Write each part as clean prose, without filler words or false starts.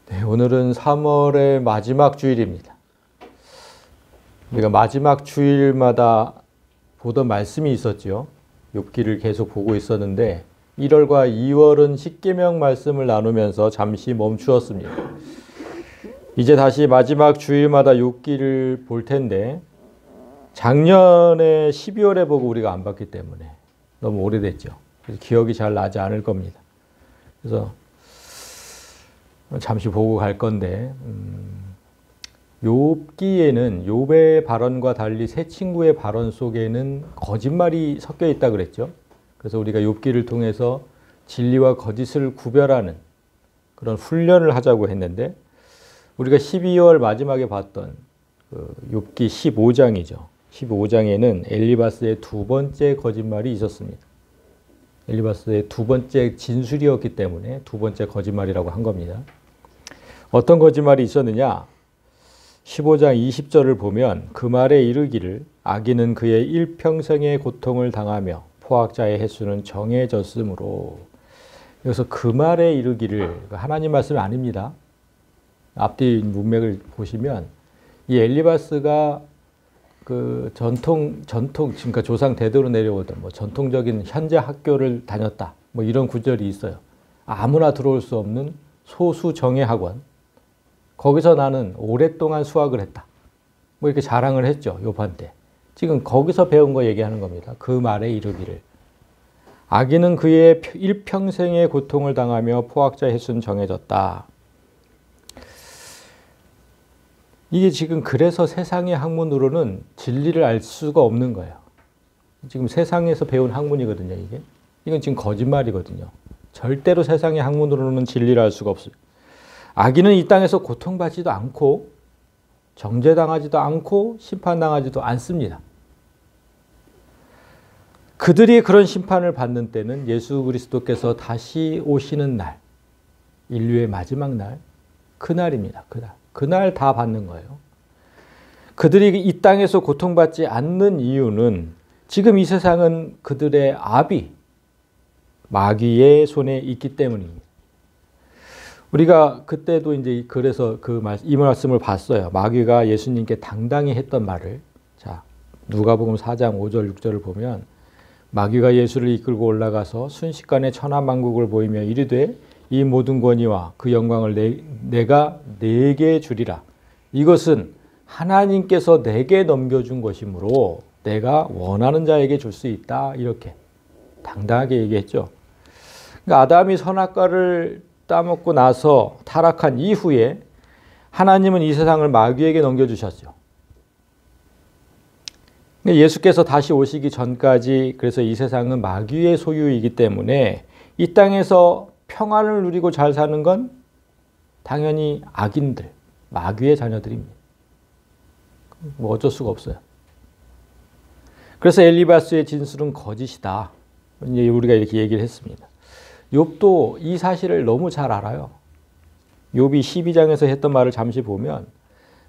네, 오늘은 3월의 마지막 주일입니다. 우리가 마지막 주일마다 보던 말씀이 있었죠. 욥기를 계속 보고 있었는데 1월과 2월은 십계명 말씀을 나누면서 잠시 멈추었습니다. 이제 다시 마지막 주일마다 욥기를 볼 텐데 작년에 12월에 보고 우리가 안 봤기 때문에 너무 오래됐죠. 그래서 기억이 잘 나지 않을 겁니다. 그래서 잠시 보고 갈 건데 욥기에는 욥의 발언과 달리 세 친구의 발언 속에는 거짓말이 섞여 있다 그랬죠. 그래서 우리가 욥기를 통해서 진리와 거짓을 구별하는 그런 훈련을 하자고 했는데 우리가 12월 마지막에 봤던 욥기 15장이죠. 15장에는 엘리바스의 두 번째 거짓말이 있었습니다. 엘리바스의 두 번째 진술이었기 때문에 두 번째 거짓말이라고 한 겁니다. 어떤 거짓말이 있었느냐? 15장 20절을 보면 그 말에 이르기를 악인은 그의 일평생의 고통을 당하며 포악자의 횟수는 정해졌으므로, 여기서 그 말에 이르기를 하나님 말씀이 아닙니다. 앞뒤 문맥을 보시면 이 엘리바스가 그 전통 그러니까 조상 대대로 내려오던 전통적인 현재 학교를 다녔다. 이런 구절이 있어요. 아무나 들어올 수 없는 소수 정예 학원. 거기서 나는 오랫동안 수학을 했다. 이렇게 자랑을 했죠. 욥한테. 지금 거기서 배운 거 얘기하는 겁니다. 그 말에 이르기를. 악인은 그의 일평생의 고통을 당하며 포악자의 횟수는 정해졌다. 이게 지금 그래서 세상의 학문으로는 진리를 알 수가 없는 거예요. 지금 세상에서 배운 학문이거든요, 이게. 이건 지금 거짓말이거든요. 절대로 세상의 학문으로는 진리를 알 수가 없어요. 악인은 이 땅에서 고통받지도 않고 정죄당하지도 않고 심판당하지도 않습니다. 그들이 그런 심판을 받는 때는 예수 그리스도께서 다시 오시는 날, 인류의 마지막 날, 그날입니다. 그날 다 받는 거예요. 그들이 이 땅에서 고통받지 않는 이유는 지금 이 세상은 그들의 압이 마귀의 손에 있기 때문입니다. 우리가 그때도 이제 그래서 이 말씀을 봤어요. 마귀가 예수님께 당당히 했던 말을. 자, 누가복음 4장 5절 6절을 보면 마귀가 예수를 이끌고 올라가서 순식간에 천하만국을 보이며 이르되 이 모든 권위와 그 영광을 내가 네게 주리라. 이것은 하나님께서 내게 넘겨준 것이므로 내가 원하는 자에게 줄 수 있다. 이렇게 당당하게 얘기했죠. 그러니까 아담이 선악과를 따먹고 나서 타락한 이후에 하나님은 이 세상을 마귀에게 넘겨주셨죠. 예수께서 다시 오시기 전까지 그래서 이 세상은 마귀의 소유이기 때문에 이 땅에서 평안을 누리고 잘 사는 건 당연히 악인들, 마귀의 자녀들입니다. 어쩔 수가 없어요. 그래서 엘리바스의 진술은 거짓이다. 우리가 이렇게 얘기를 했습니다. 욥도 이 사실을 너무 잘 알아요. 욥이 12장에서 했던 말을 잠시 보면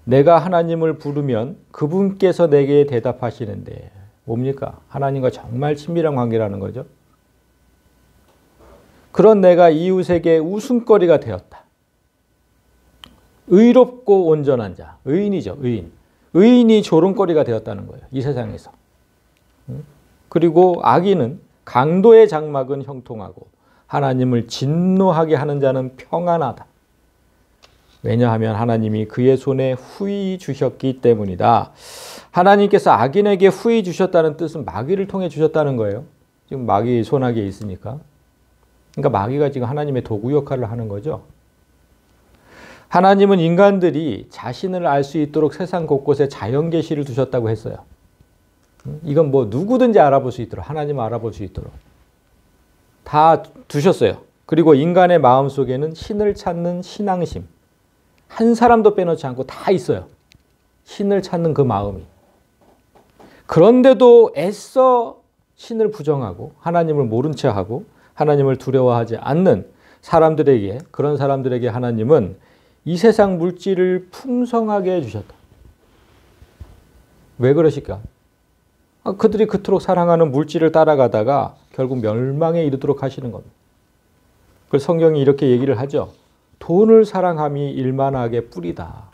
내가 하나님을 부르면 그분께서 내게 대답하시는데 뭡니까? 하나님과 정말 친밀한 관계라는 거죠. 그런 내가 이웃에게 웃음거리가 되었다. 의롭고 온전한 자, 의인이죠. 의인이 조롱거리가 되었다는 거예요. 이 세상에서. 그리고 악인은 강도의 장막은 형통하고 하나님을 진노하게 하는 자는 평안하다. 왜냐하면 하나님이 그의 손에 후히 주셨기 때문이다. 하나님께서 악인에게 후히 주셨다는 뜻은 마귀를 통해 주셨다는 거예요. 지금 마귀 손아귀에 있으니까. 그러니까 마귀가 지금 하나님의 도구 역할을 하는 거죠. 하나님은 인간들이 자신을 알 수 있도록 세상 곳곳에 자연 계시를 두셨다고 했어요. 이건 누구든지 알아볼 수 있도록, 하나님을 알아볼 수 있도록 다 두셨어요. 그리고 인간의 마음속에는 신을 찾는 신앙심, 한 사람도 빼놓지 않고 다 있어요. 신을 찾는 그 마음이. 그런데도 애써 신을 부정하고 하나님을 모른 채하고 하나님을 두려워하지 않는 사람들에게, 그런 사람들에게 하나님은 이 세상 물질을 풍성하게 해주셨다. 왜 그러실까? 그들이 그토록 사랑하는 물질을 따라가다가 결국 멸망에 이르도록 하시는 겁니다. 그래서 성경이 이렇게 얘기를 하죠. 돈을 사랑함이 일만하게 뿌리다.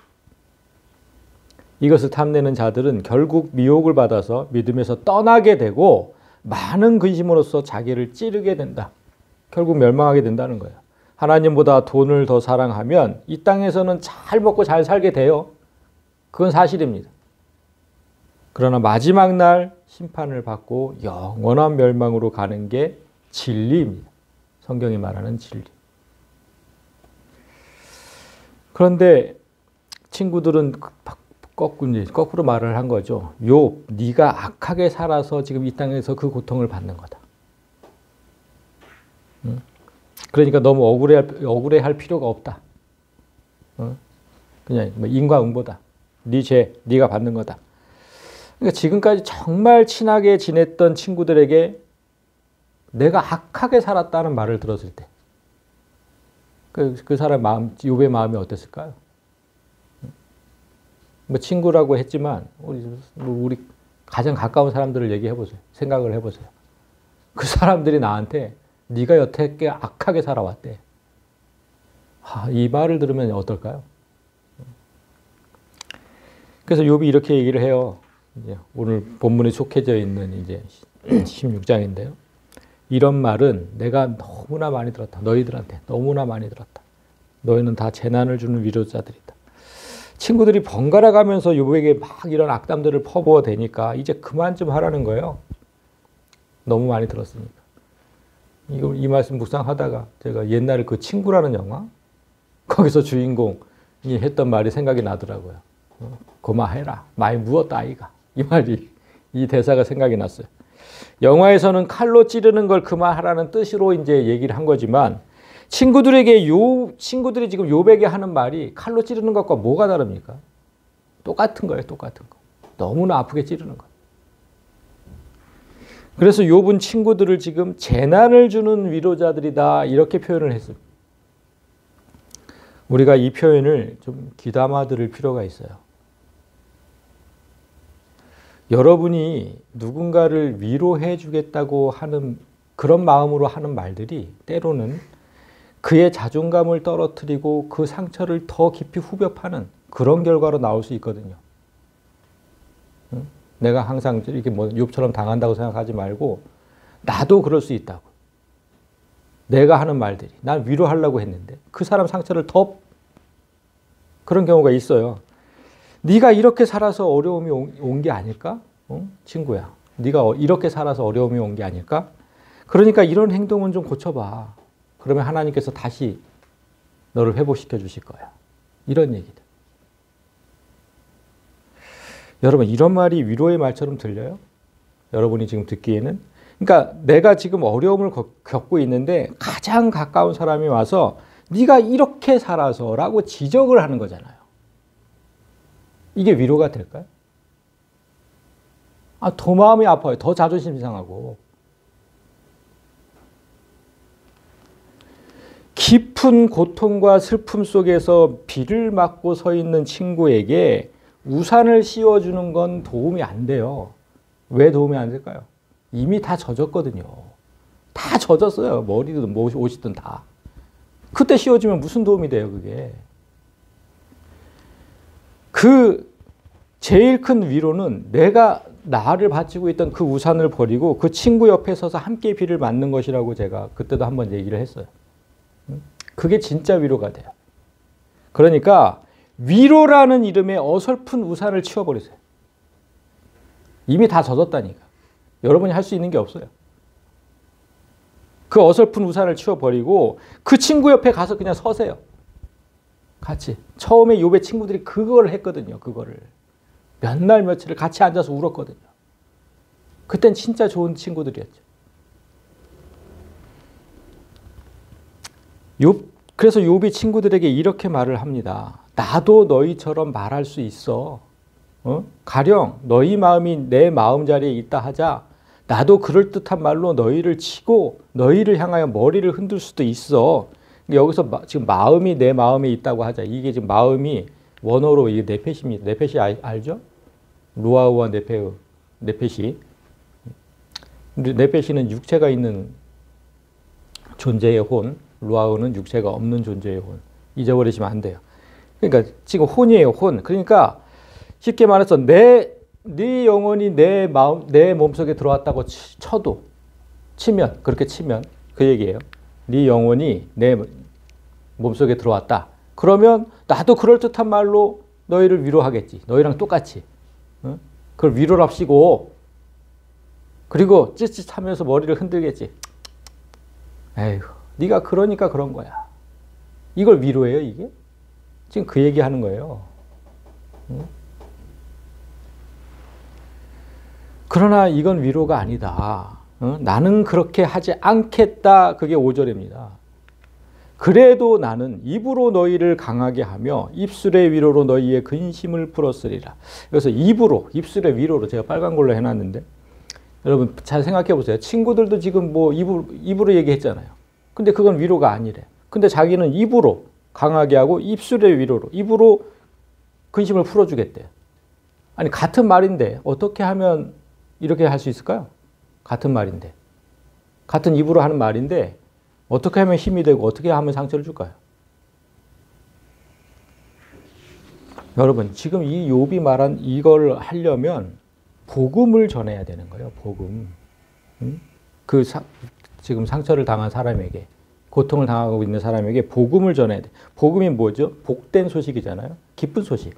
이것을 탐내는 자들은 결국 미혹을 받아서 믿음에서 떠나게 되고 많은 근심으로써 자기를 찌르게 된다. 결국 멸망하게 된다는 거예요. 하나님보다 돈을 더 사랑하면 이 땅에서는 잘 먹고 잘 살게 돼요. 그건 사실입니다. 그러나 마지막 날 심판을 받고 영원한 멸망으로 가는 게 진리입니다. 성경이 말하는 진리. 그런데 친구들은 거꾸로 말을 한 거죠. 욥, 네가 악하게 살아서 지금 이 땅에서 그 고통을 받는 거다. 그러니까 너무 억울해할 필요가 없다. 그냥 인과응보다. 네 죄, 네가 받는 거다. 그러니까 지금까지 정말 친하게 지냈던 친구들에게 내가 악하게 살았다는 말을 들었을 때 그 사람 마음, 욥의 마음이 어땠을까요? 뭐 친구라고 했지만 우리 가장 가까운 사람들을 얘기해 보세요. 생각을 해보세요. 그 사람들이 나한테 네가 여태껏 악하게 살아왔대. 이 말을 들으면 어떨까요? 그래서 욥이 이렇게 얘기를 해요. 이제 오늘 본문에 속해져 있는 이제 16장인데요. 이런 말은 내가 너무나 많이 들었다. 너희들한테 너무나 많이 들었다. 너희는 다 재난을 주는 위로자들이다. 친구들이 번갈아 가면서 욥에게 막 이런 악담들을 퍼부어 대니까 이제 그만 좀 하라는 거예요. 너무 많이 들었으니까. 이 말씀 묵상하다가 제가 옛날에 그 친구라는 영화 거기서 주인공이 했던 말이 생각이 나더라고요. 고마해라. 많이 무었다 아이가. 이 대사가 생각이 났어요. 영화에서는 칼로 찌르는 걸 그만하라는 뜻으로 이제 얘기를 한 거지만 친구들이 지금 욥에게 하는 말이 칼로 찌르는 것과 뭐가 다릅니까? 똑같은 거예요, 똑같은 거. 너무나 아프게 찌르는 거. 그래서 욥은 친구들을 지금 재난을 주는 위로자들이다 이렇게 표현을 했습니다. 우리가 이 표현을 좀 귀담아 들을 필요가 있어요. 여러분이 누군가를 위로해 주겠다고 하는 그런 마음으로 하는 말들이 때로는 그의 자존감을 떨어뜨리고 그 상처를 더 깊이 후벼 파는 그런 결과로 나올 수 있거든요. 내가 항상 이렇게 뭐 욥처럼 당한다고 생각하지 말고 나도 그럴 수 있다고. 내가 하는 말들이 난 위로하려고 했는데 그 사람 상처를 더 그런 경우가 있어요. 네가 이렇게 살아서 어려움이 온 게 아닐까? 친구야. 네가 이렇게 살아서 어려움이 온 게 아닐까? 그러니까 이런 행동은 좀 고쳐봐. 그러면 하나님께서 다시 너를 회복시켜 주실 거야. 이런 얘기들. 여러분 이런 말이 위로의 말처럼 들려요? 여러분이 지금 듣기에는? 그러니까 내가 지금 어려움을 겪고 있는데 가장 가까운 사람이 와서 네가 이렇게 살아서 라고 지적을 하는 거잖아요. 이게 위로가 될까요? 더 마음이 아파요. 더 자존심 상하고. 깊은 고통과 슬픔 속에서 비를 맞고 서 있는 친구에게 우산을 씌워주는 건 도움이 안 돼요. 왜 도움이 안 될까요? 이미 다 젖었거든요. 다 젖었어요. 머리든 옷이든 다. 그때 씌워주면 무슨 도움이 돼요, 그게. 그 제일 큰 위로는 내가 나를 바치고 있던 그 우산을 버리고 그 친구 옆에 서서 함께 비를 맞는 것이라고 제가 그때도 한번 얘기를 했어요. 그게 진짜 위로가 돼요. 그러니까 위로라는 이름의 어설픈 우산을 치워버리세요. 이미 다 젖었다니까. 여러분이 할 수 있는 게 없어요. 그 어설픈 우산을 치워버리고 그 친구 옆에 가서 그냥 서세요. 같이. 처음에 욥의 친구들이 그걸 했거든요. 그거를. 몇 날 며칠을 같이 앉아서 울었거든요. 그땐 진짜 좋은 친구들이었죠. 그래서 욥이 친구들에게 이렇게 말을 합니다. 나도 너희처럼 말할 수 있어. 가령 너희 마음이 내 마음자리에 있다 하자. 나도 그럴듯한 말로 너희를 치고 너희를 향하여 머리를 흔들 수도 있어. 여기서 지금 마음이 내 마음에 있다고 하자. 이게 지금 마음이 원어로 이게 네펫입니다. 네펫이 알죠? 루아우와 네펫이. 네펫이는 육체가 있는 존재의 혼, 루아우는 육체가 없는 존재의 혼. 잊어버리시면 안 돼요. 그러니까 지금 혼이에요, 혼. 그러니까 쉽게 말해서 네 영혼이 내 마음, 내 몸속에 들어왔다고 치면 그렇게 치면 그 얘기예요. 네 영혼이 내 몸속에 들어왔다. 그러면 나도 그럴듯한 말로 너희를 위로하겠지. 너희랑 똑같이. 어? 그걸 위로랍시고 그리고 찌릿하면서 머리를 흔들겠지. 에휴, 네가 그러니까 그런 거야. 이걸 위로해요, 이게? 지금 그 얘기하는 거예요. 응? 그러나 이건 위로가 아니다. 나는 그렇게 하지 않겠다. 그게 5절입니다. 그래도 나는 입으로 너희를 강하게 하며 입술의 위로로 너희의 근심을 풀었으리라. 그래서 입술의 위로로 제가 빨간 걸로 해놨는데 여러분 잘 생각해 보세요. 친구들도 지금 뭐 입으로 얘기했잖아요. 근데 그건 위로가 아니래. 근데 자기는 입으로 강하게 하고 입술의 위로로 입으로 근심을 풀어주겠대. 아니 같은 말인데 어떻게 하면 이렇게 할 수 있을까요? 같은 말인데. 같은 입으로 하는 말인데 어떻게 하면 힘이 되고 어떻게 하면 상처를 줄까요? 여러분 지금 이 욥이 말한 이걸 하려면 복음을 전해야 되는 거예요. 복음. 지금 상처를 당한 사람에게 고통을 당하고 있는 사람에게 복음을 전해야 돼. 복음이 뭐죠? 복된 소식이잖아요. 기쁜 소식.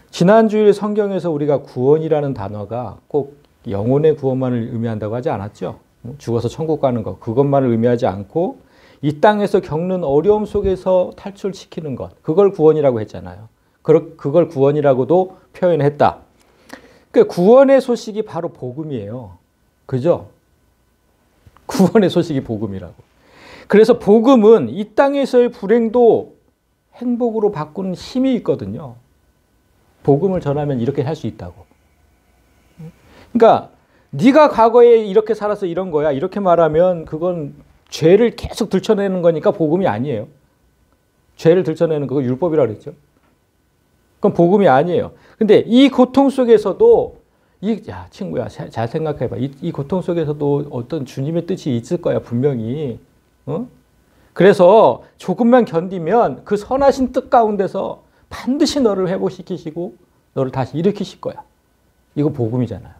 지난주일 성경에서 우리가 구원이라는 단어가 꼭 영혼의 구원만을 의미한다고 하지 않았죠? 죽어서 천국 가는 것, 그것만을 의미하지 않고 이 땅에서 겪는 어려움 속에서 탈출시키는 것, 그걸 구원이라고 했잖아요. 그걸 구원이라고도 표현했다. 그러니까 구원의 소식이 바로 복음이에요. 그죠? 구원의 소식이 복음이라고. 그래서 복음은 이 땅에서의 불행도 행복으로 바꾸는 힘이 있거든요. 복음을 전하면 이렇게 할 수 있다고. 그러니까 네가 과거에 이렇게 살아서 이런 거야. 이렇게 말하면 그건 죄를 계속 들춰내는 거니까 복음이 아니에요. 죄를 들춰내는 그거 율법이라고 그랬죠. 그건 복음이 아니에요. 근데 이 고통 속에서도 야, 친구야, 잘 생각해봐. 이 고통 속에서도 어떤 주님의 뜻이 있을 거야, 분명히. 어? 그래서 조금만 견디면 그 선하신 뜻 가운데서 반드시 너를 회복시키시고 너를 다시 일으키실 거야. 이거 복음이잖아요.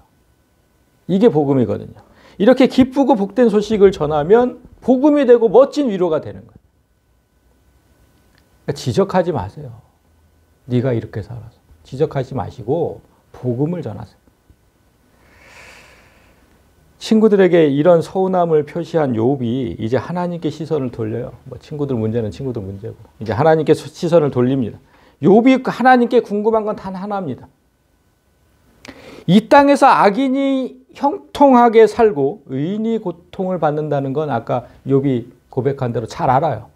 이게 복음이거든요. 이렇게 기쁘고 복된 소식을 전하면 복음이 되고 멋진 위로가 되는 거예요. 그러니까 지적하지 마세요. 네가 이렇게 살아서. 지적하지 마시고 복음을 전하세요. 친구들에게 이런 서운함을 표시한 욥이 이제 하나님께 시선을 돌려요. 뭐 친구들 문제는 친구들 문제고 이제 하나님께 시선을 돌립니다. 욥이 하나님께 궁금한 건 단 하나입니다. 이 땅에서 악인이 형통하게 살고 의인이 고통을 받는다는 건 아까 욥이 고백한 대로 잘 알아요.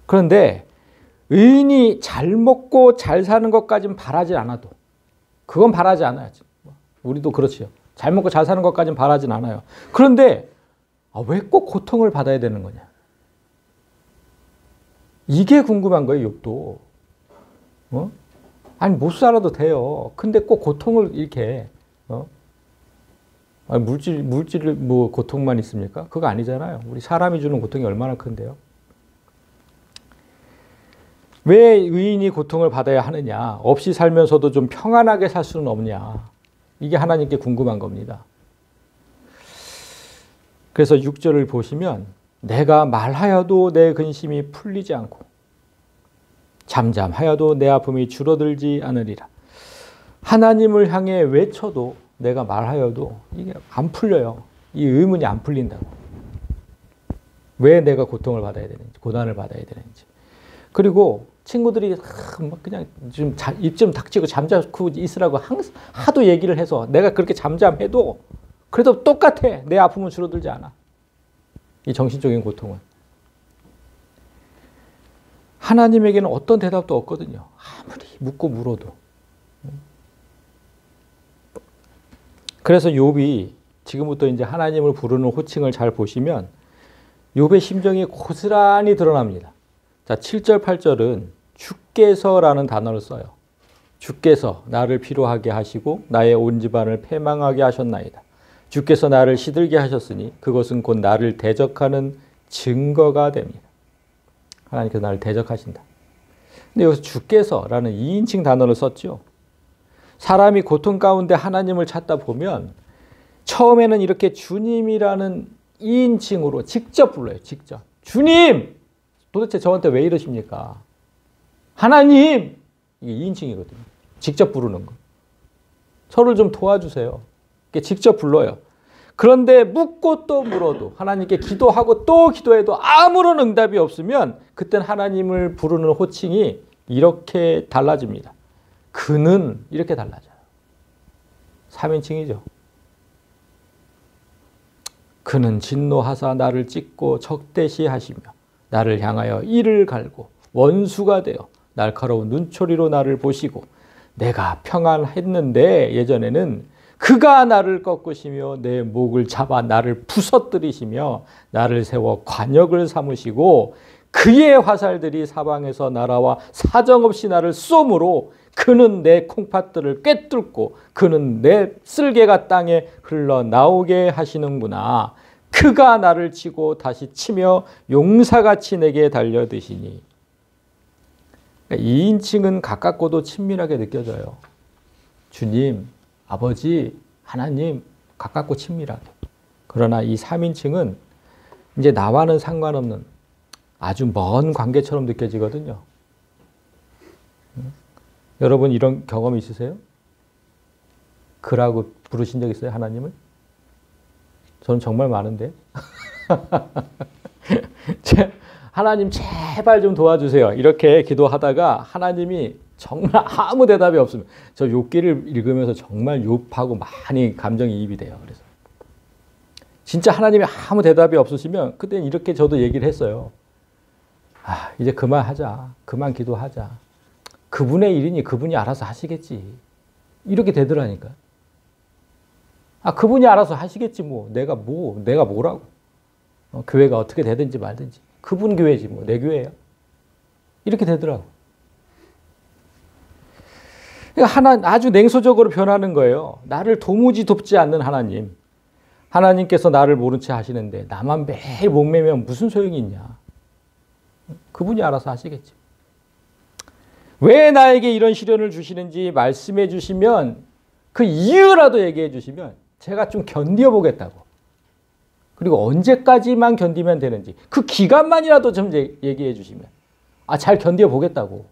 그런데 의인이 잘 먹고 잘 사는 것까지는 바라지 않아도 그건 바라지 않아요. 우리도 그렇지요. 잘 먹고 잘 사는 것까지는 바라진 않아요. 그런데 왜 꼭 고통을 받아야 되는 거냐? 이게 궁금한 거예요, 욥도. 아니 못 살아도 돼요. 근데 꼭 고통을 이렇게 물질 뭐 고통만 있습니까? 그거 아니잖아요. 우리 사람이 주는 고통이 얼마나 큰데요. 왜 의인이 고통을 받아야 하느냐? 없이 살면서도 좀 평안하게 살 수는 없냐? 이게 하나님께 궁금한 겁니다. 그래서 6절을 보시면 내가 말하여도 내 근심이 풀리지 않고 잠잠하여도 내 아픔이 줄어들지 않으리라. 하나님을 향해 외쳐도 내가 말하여도 이게 안 풀려요. 이 의문이 안 풀린다고. 왜 내가 고통을 받아야 되는지, 고난을 받아야 되는지. 그리고 친구들이 그냥 좀 입 좀 닥치고 잠자고 있으라고 하도 얘기를 해서 내가 그렇게 잠잠해도 그래도 똑같아. 내 아픔은 줄어들지 않아. 이 정신적인 고통은. 하나님에게는 어떤 대답도 없거든요. 아무리 묻고 물어도. 그래서 욥이 지금부터 이제 하나님을 부르는 호칭을 잘 보시면 욥의 심정이 고스란히 드러납니다. 자, 7절, 8절은 주께서라는 단어를 써요. 주께서 나를 피로하게 하시고 나의 온 집안을 패망하게 하셨나이다. 주께서 나를 시들게 하셨으니 그것은 곧 나를 대적하는 증거가 됩니다. 하나님께서 나를 대적하신다. 근데 여기서 주께서라는 2인칭 단어를 썼죠. 사람이 고통 가운데 하나님을 찾다 보면 처음에는 이렇게 주님이라는 2인칭으로 직접 불러요. 직접. 주님! 도대체 저한테 왜 이러십니까? 하나님! 이게 2인칭이거든요. 직접 부르는 거. 저를 좀 도와주세요. 이렇게 직접 불러요. 그런데 묻고 또 물어도 하나님께 기도하고 또 기도해도 아무런 응답이 없으면 그땐 하나님을 부르는 호칭이 이렇게 달라집니다. 그는 이렇게 달라져요. 3인칭이죠. 그는 진노하사 나를 찢고 적대시하시며 나를 향하여 이를 갈고 원수가 되어 날카로운 눈초리로 나를 보시고 내가 평안했는데 예전에는 그가 나를 꺾으시며 내 목을 잡아 나를 부서뜨리시며 나를 세워 관역을 삼으시고 그의 화살들이 사방에서 날아와 사정없이 나를 쏘므로 그는 내 콩팥들을 꿰뚫고 그는 내 쓸개가 땅에 흘러나오게 하시는구나. 그가 나를 치고 다시 치며 용사같이 내게 달려드시니. 2인칭은 가깝고도 친밀하게 느껴져요. 주님, 아버지, 하나님, 가깝고 친밀하게. 그러나 이 3인칭은 이제 나와는 상관없는 아주 먼 관계처럼 느껴지거든요. 여러분 이런 경험 있으세요? 그라고 부르신 적 있어요? 하나님을? 저는 정말 많은데. 하나님 제발 좀 도와주세요. 이렇게 기도하다가 하나님이 정말 아무 대답이 없으면 저 욥기를 읽으면서 정말 욥하고 많이 감정이입이 돼요. 그래서 진짜 하나님이 아무 대답이 없으시면 그때는 이렇게 저도 얘기를 했어요. 아, 이제 그만하자. 그만 기도하자. 그분의 일이니 그분이 알아서 하시겠지. 이렇게 되더라니까. 아, 그분이 알아서 하시겠지 뭐. 내가 뭐라고. 교회가 어떻게 되든지 말든지. 그분 교회지 뭐. 내 교회야. 이렇게 되더라고. 그러니까 아주 냉소적으로 변하는 거예요. 나를 도무지 돕지 않는 하나님. 하나님께서 나를 모른 채 하시는데 나만 매일 목매면 무슨 소용이 있냐. 그분이 알아서 하시겠지. 왜 나에게 이런 시련을 주시는지 말씀해 주시면 그 이유라도 얘기해 주시면 제가 좀 견뎌보겠다고. 그리고 언제까지만 견디면 되는지 그 기간만이라도 좀 얘기해 주시면 잘 견뎌보겠다고.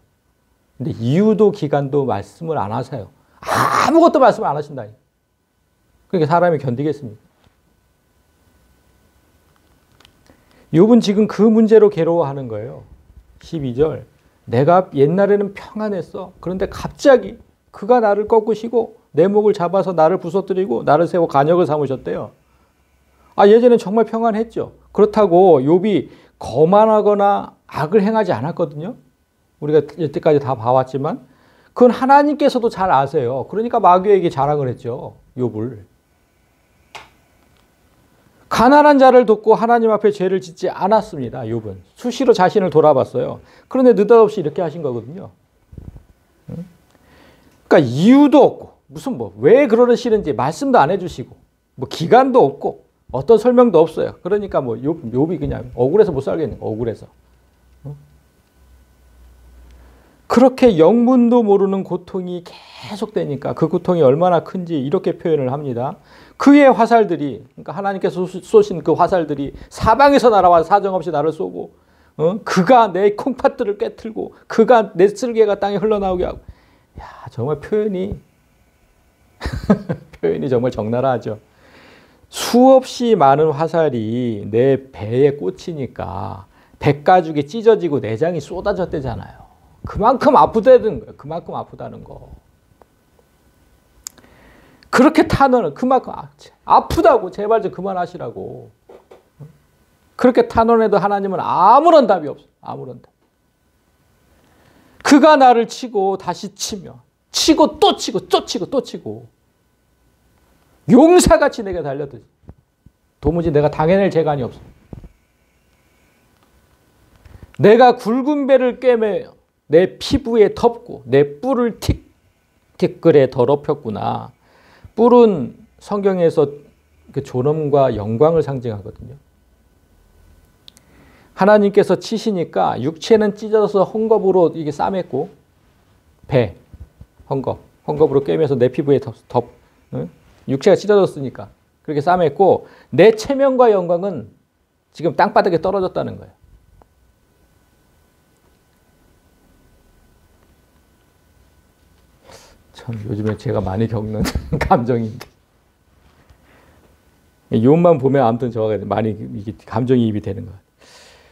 근데 이유도 기간도 말씀을 안 하세요. 아무것도 말씀을 안 하신다니. 그러니까 사람이 견디겠습니까? 욥은 지금 그 문제로 괴로워하는 거예요. 12절. 내가 옛날에는 평안했어. 그런데 갑자기 그가 나를 꺾으시고 내 목을 잡아서 나를 부서뜨리고 나를 세워 간역을 삼으셨대요. 예전엔 정말 평안했죠. 그렇다고 욥이 거만하거나 악을 행하지 않았거든요. 우리가 여태까지 다 봐왔지만 그건 하나님께서도 잘 아세요. 그러니까 마귀에게 자랑을 했죠. 욥을. 가난한 자를 돕고 하나님 앞에 죄를 짓지 않았습니다. 욥은. 수시로 자신을 돌아봤어요. 그런데 느닷없이 이렇게 하신 거거든요. 그러니까 이유도 없고 무슨 왜 그러시는지 말씀도 안 해주시고 기간도 없고 어떤 설명도 없어요. 그러니까 욥이 그냥 억울해서 못 살겠는 거예요. 억울해서. 그렇게 영문도 모르는 고통이 계속되니까 그 고통이 얼마나 큰지 이렇게 표현을 합니다. 그의 화살들이, 그러니까 하나님께서 쏘신 그 화살들이 사방에서 날아와 사정없이 나를 쏘고, 그가 내 콩팥들을 깨틀고, 그가 내 쓸개가 땅에 흘러나오게 하고, 정말 표현이 정말 적나라하죠. 수없이 많은 화살이 내 배에 꽂히니까 백가죽이 찢어지고 내장이 쏟아졌대잖아요. 그만큼 아프다는 거예요. 그만큼 아프다는 거. 그렇게 탄원을 그만큼 아프다고 제발 좀 그만하시라고. 그렇게 탄원해도 하나님은 아무런 답이 없어. 아무런 답. 그가 나를 치고 다시 치며 치고 또 치고 또 치고 또 치고 용사같이 내게 달려들지. 도무지 내가 당해낼 재간이 없어. 내가 굵은 배를 꿰매어 내 피부에 덮고 내 뿔을 티끌에 더럽혔구나. 뿔은 성경에서 그 존엄과 영광을 상징하거든요. 하나님께서 치시니까 육체는 찢어져서 헝겊으로 이게 싸맸고 배, 헝겊으로 꿰매서 내 피부에 응? 육체가 찢어졌으니까 그렇게 싸맸고 내 체면과 영광은 지금 땅바닥에 떨어졌다는 거예요. 참 요즘에 제가 많이 겪는 감정인데 이것만 보면 아무튼 저가 많이 이게 감정이입이 되는 거예요.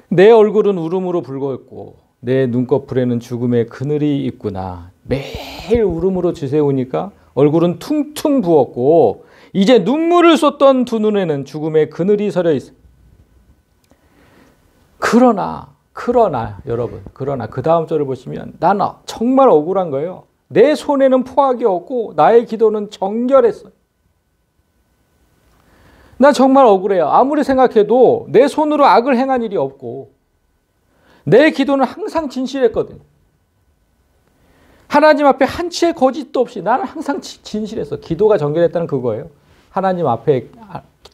내 얼굴은 울음으로 붉었고 내 눈꺼풀에는 죽음의 그늘이 있구나. 매일 울음으로 지새우니까 얼굴은 퉁퉁 부었고 이제 눈물을 쏟던 두 눈에는 죽음의 그늘이 서려 있어. 그러나 여러분, 그러나 그 다음 절을 보시면 나는 정말 억울한 거예요. 내 손에는 포악이 없고 나의 기도는 정결했어. 나 정말 억울해요. 아무리 생각해도 내 손으로 악을 행한 일이 없고 내 기도는 항상 진실했거든요. 하나님 앞에 한치의 거짓도 없이 나는 항상 진실했어. 기도가 정결했다는 그거예요. 하나님 앞에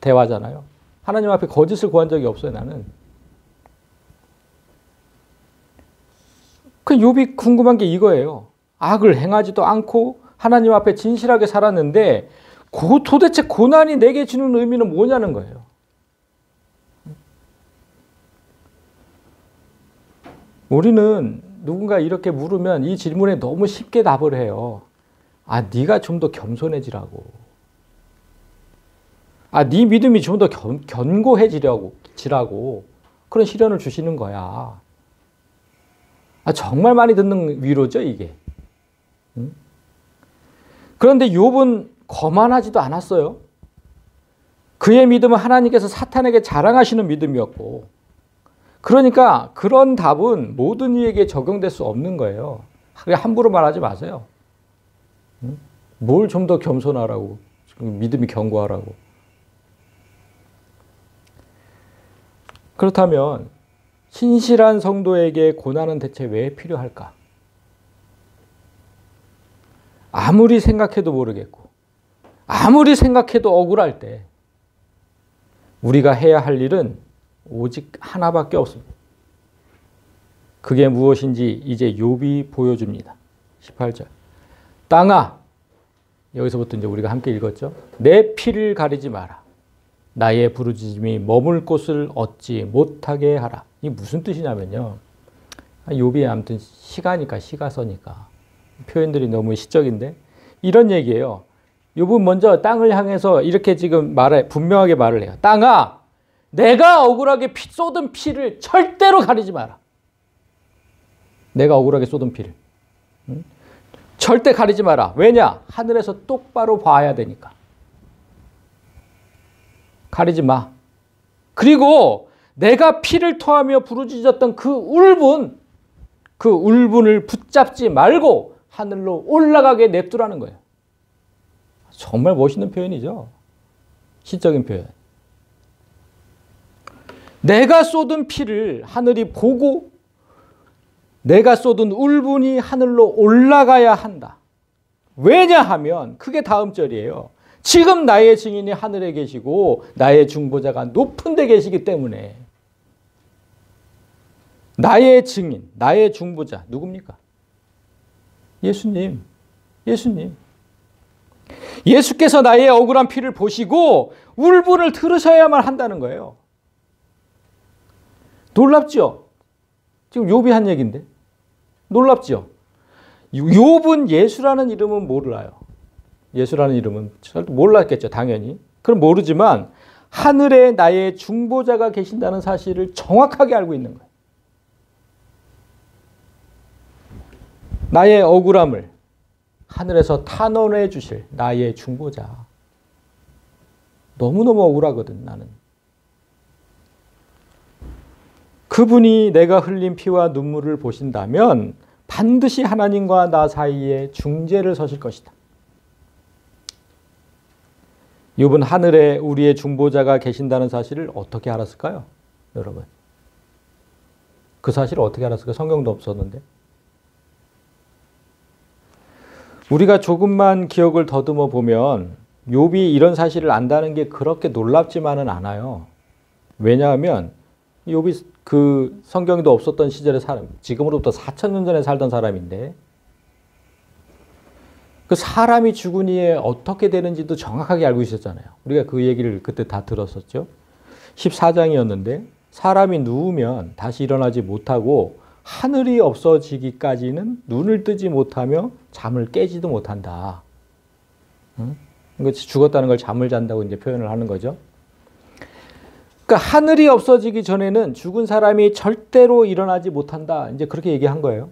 대화잖아요. 하나님 앞에 거짓을 구한 적이 없어요, 나는. 그 욥이 궁금한 게 이거예요. 악을 행하지도 않고 하나님 앞에 진실하게 살았는데 도대체 고난이 내게 주는 의미는 뭐냐는 거예요. 우리는 누군가 이렇게 물으면 이 질문에 너무 쉽게 답을 해요. 아, 네가 좀 더 겸손해지라고. 아, 네 믿음이 좀 더 견고해지라고 그런 시련을 주시는 거야. 아, 정말 많이 듣는 위로죠, 이게. 응? 그런데 욥은 거만하지도 않았어요. 그의 믿음은 하나님께서 사탄에게 자랑하시는 믿음이었고, 그러니까 그런 답은 모든 이에게 적용될 수 없는 거예요. 함부로 말하지 마세요. 응? 뭘 좀 더 겸손하라고, 믿음이 견고하라고. 그렇다면 신실한 성도에게 고난은 대체 왜 필요할까? 아무리 생각해도 모르겠고 아무리 생각해도 억울할 때 우리가 해야 할 일은 오직 하나밖에 없습니다. 그게 무엇인지 이제 욥이 보여줍니다. 18절. 땅아, 여기서부터 이제 우리가 함께 읽었죠. 내 피를 가리지 마라. 나의 부르짖음이 머물 곳을 얻지 못하게 하라. 이게 무슨 뜻이냐면요. 욥이 아무튼 시가서니까 표현들이 너무 시적인데 이런 얘기예요. 욥은 먼저 땅을 향해서 이렇게 지금 분명하게 말을 해요. 땅아, 내가 억울하게 쏟은 피를 절대로 가리지 마라. 내가 억울하게 쏟은 피를. 응? 절대 가리지 마라. 왜냐? 하늘에서 똑바로 봐야 되니까. 가리지 마. 그리고 내가 피를 토하며 부르짖었던 그 울분을 붙잡지 말고 하늘로 올라가게 냅두라는 거예요. 정말 멋있는 표현이죠. 시적인 표현. 내가 쏟은 피를 하늘이 보고 내가 쏟은 울분이 하늘로 올라가야 한다. 왜냐하면 그게 다음 절이에요. 지금 나의 증인이 하늘에 계시고 나의 중보자가 높은 데 계시기 때문에 나의 증인, 나의 중보자 누굽니까? 예수님. 예수께서 나의 억울한 피를 보시고 울분을 들으셔야만 한다는 거예요. 놀랍죠? 지금 욥이 한 얘기인데 놀랍죠? 욥은 예수라는 이름은 몰라요. 예수라는 이름은 몰랐겠죠, 당연히. 그럼 모르지만 하늘에 나의 중보자가 계신다는 사실을 정확하게 알고 있는 거예요. 나의 억울함을 하늘에서 탄원해 주실 나의 중보자. 너무너무 억울하거든, 나는. 그분이 내가 흘린 피와 눈물을 보신다면 반드시 하나님과 나 사이에 중재를 서실 것이다. 욥은 하늘에 우리의 중보자가 계신다는 사실을 어떻게 알았을까요? 여러분. 그 사실을 어떻게 알았을까요? 성경도 없었는데. 우리가 조금만 기억을 더듬어 보면 욥이 이런 사실을 안다는 게 그렇게 놀랍지만은 않아요. 왜냐하면 욥이 그 성경에도 없었던 시절의 사람, 지금으로부터 4,000년 전에 살던 사람인데 그 사람이 죽은 이에 어떻게 되는지도 정확하게 알고 있었잖아요. 우리가 그 얘기를 그때 다 들었었죠. 14장이었는데 사람이 누우면 다시 일어나지 못하고 하늘이 없어지기까지는 눈을 뜨지 못하며 잠을 깨지도 못한다. 응? 죽었다는 걸 잠을 잔다고 이제 표현을 하는 거죠. 그러니까 하늘이 없어지기 전에는 죽은 사람이 절대로 일어나지 못한다. 이제 그렇게 얘기한 거예요.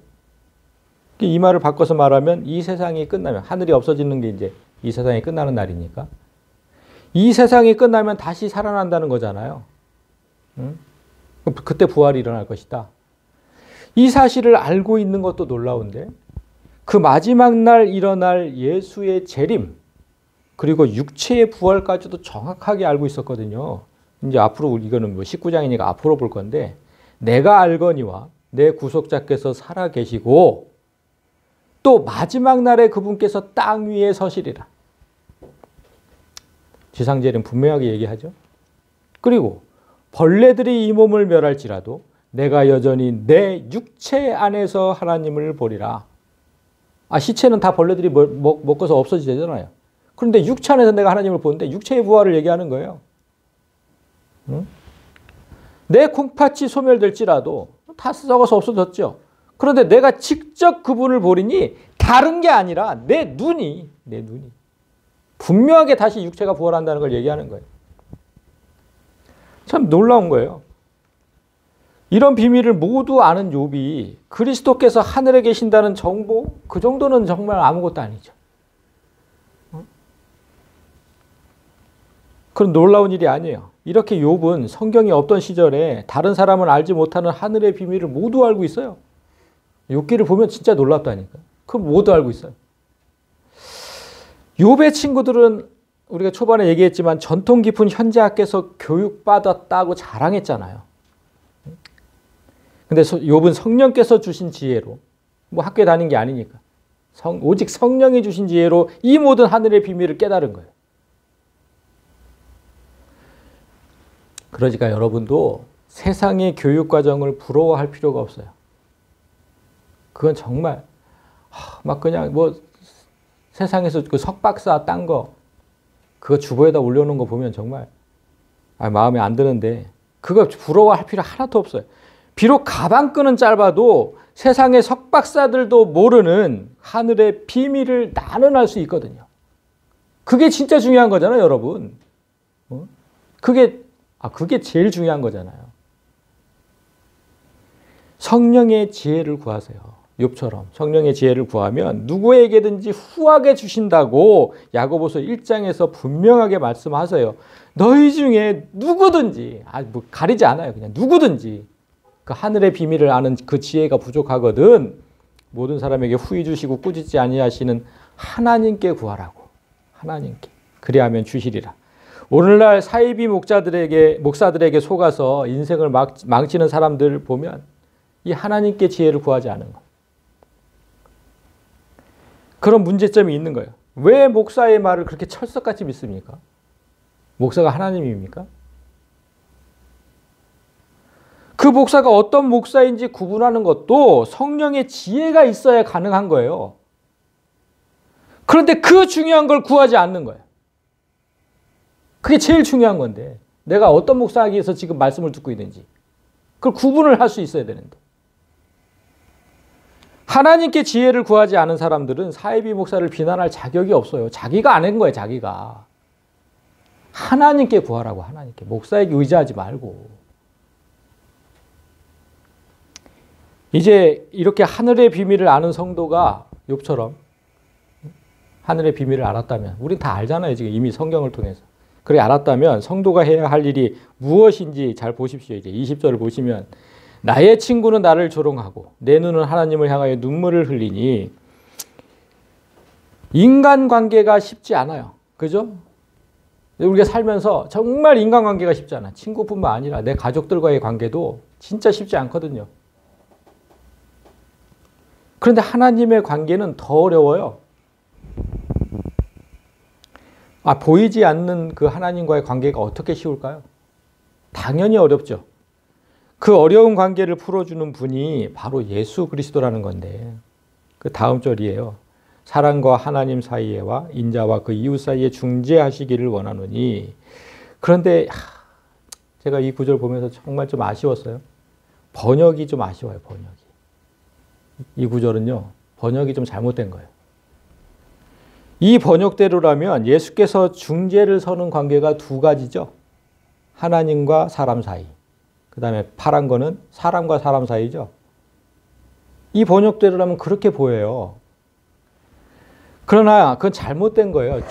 이 말을 바꿔서 말하면 이 세상이 끝나면, 하늘이 없어지는 게 이제 이 세상이 끝나는 날이니까, 이 세상이 끝나면 다시 살아난다는 거잖아요. 응? 그때 부활이 일어날 것이다. 이 사실을 알고 있는 것도 놀라운데 그 마지막 날 일어날 예수의 재림 그리고 육체의 부활까지도 정확하게 알고 있었거든요. 이제 앞으로 이거는 뭐 19장이니까 앞으로 볼 건데 내가 알거니와 내 구속자께서 살아 계시고 또 마지막 날에 그분께서 땅 위에 서시리라. 지상재림 분명하게 얘기하죠. 그리고 벌레들이 이 몸을 멸할지라도 내가 여전히 내 육체 안에서 하나님을 보리라. 시체는 다 벌레들이 먹어서 없어지잖아요. 그런데 육체 안에서 내가 하나님을 보는데 육체의 부활을 얘기하는 거예요. 응? 내 콩팥이 소멸될지라도 다 썩어서 없어졌죠. 그런데 내가 직접 그분을 보리니 다른 게 아니라 내 눈이 분명하게 다시 육체가 부활한다는 걸 얘기하는 거예요. 참 놀라운 거예요. 이런 비밀을 모두 아는 욥이 그리스도께서 하늘에 계신다는 정보, 그 정도는 정말 아무것도 아니죠. 그런 놀라운 일이 아니에요. 이렇게 욥은 성경이 없던 시절에 다른 사람은 알지 못하는 하늘의 비밀을 모두 알고 있어요. 욥기를 보면 진짜 놀랍다니까. 그럼 모두 알고 있어요. 욥의 친구들은 우리가 초반에 얘기했지만 전통 깊은 현대학교에서 교육받았다고 자랑했잖아요. 근데 욥은 성령께서 주신 지혜로, 뭐 학교에 다닌 게 아니니까 오직 성령이 주신 지혜로 이 모든 하늘의 비밀을 깨달은 거예요. 그러니까 여러분도 세상의 교육 과정을 부러워할 필요가 없어요. 그건 정말 막 그냥 뭐 세상에서 그 석박사 딴 거 그거 주보에다 올려놓은 거 보면 정말 마음에 안 드는데 그거 부러워할 필요 하나도 없어요. 비록 가방끈은 짧아도 세상의 석박사들도 모르는 하늘의 비밀을 나는 알 수 있거든요. 그게 진짜 중요한 거잖아요, 여러분. 그게 제일 중요한 거잖아요. 성령의 지혜를 구하세요. 욥처럼 성령의 지혜를 구하면 누구에게든지 후하게 주신다고 야고보서 1장에서 분명하게 말씀하세요. 너희 중에 누구든지, 뭐 가리지 않아요. 그냥 누구든지 그 하늘의 비밀을 아는 그 지혜가 부족하거든 모든 사람에게 후히 주시고 꾸짖지 아니하시는 하나님께 구하라고. 하나님께. 그리하면 주시리라. 오늘날 사이비 목사들에게 속아서 인생을 망치는 사람들 보면 이 하나님께 지혜를 구하지 않은 거. 그런 문제점이 있는 거예요. 왜 목사의 말을 그렇게 철석같이 믿습니까? 목사가 하나님입니까? 그 목사가 어떤 목사인지 구분하는 것도 성령의 지혜가 있어야 가능한 거예요. 그런데 그 중요한 걸 구하지 않는 거예요. 그게 제일 중요한 건데 내가 어떤 목사에게서 지금 말씀을 듣고 있는지 그걸 구분을 할 수 있어야 되는데 하나님께 지혜를 구하지 않은 사람들은 사이비 목사를 비난할 자격이 없어요. 자기가 안 한 거예요. 자기가. 하나님께 구하라고. 하나님께. 목사에게 의지하지 말고. 이제 이렇게 하늘의 비밀을 아는 성도가 욥처럼 하늘의 비밀을 알았다면 우린 다 알잖아요. 지금 이미 성경을 통해서. 그래 알았다면 성도가 해야 할 일이 무엇인지 잘 보십시오. 이제 20절을 보시면 나의 친구는 나를 조롱하고 내 눈은 하나님을 향하여 눈물을 흘리니 인간관계가 쉽지 않아요. 그죠? 우리가 살면서 정말 인간관계가 쉽지 않아. 친구뿐만 아니라 내 가족들과의 관계도 진짜 쉽지 않거든요. 그런데 하나님의 관계는 더 어려워요. 보이지 않는 그 하나님과의 관계가 어떻게 쉬울까요? 당연히 어렵죠. 그 어려운 관계를 풀어주는 분이 바로 예수 그리스도라는 건데 그 다음 절이에요. 사람과 하나님 사이에와 인자와 그 이웃 사이에 중재하시기를 원하노니. 그런데 제가 이 구절 보면서 정말 좀 아쉬웠어요. 번역이 좀 아쉬워요. 번역이. 이 구절은요. 번역이 좀 잘못된 거예요. 이 번역대로라면 예수께서 중재를 서는 관계가 두 가지죠. 하나님과 사람 사이. 그 다음에 파란 거는 사람과 사람 사이죠. 이 번역대로라면 그렇게 보여요. 그러나 그건 잘못된 거예요.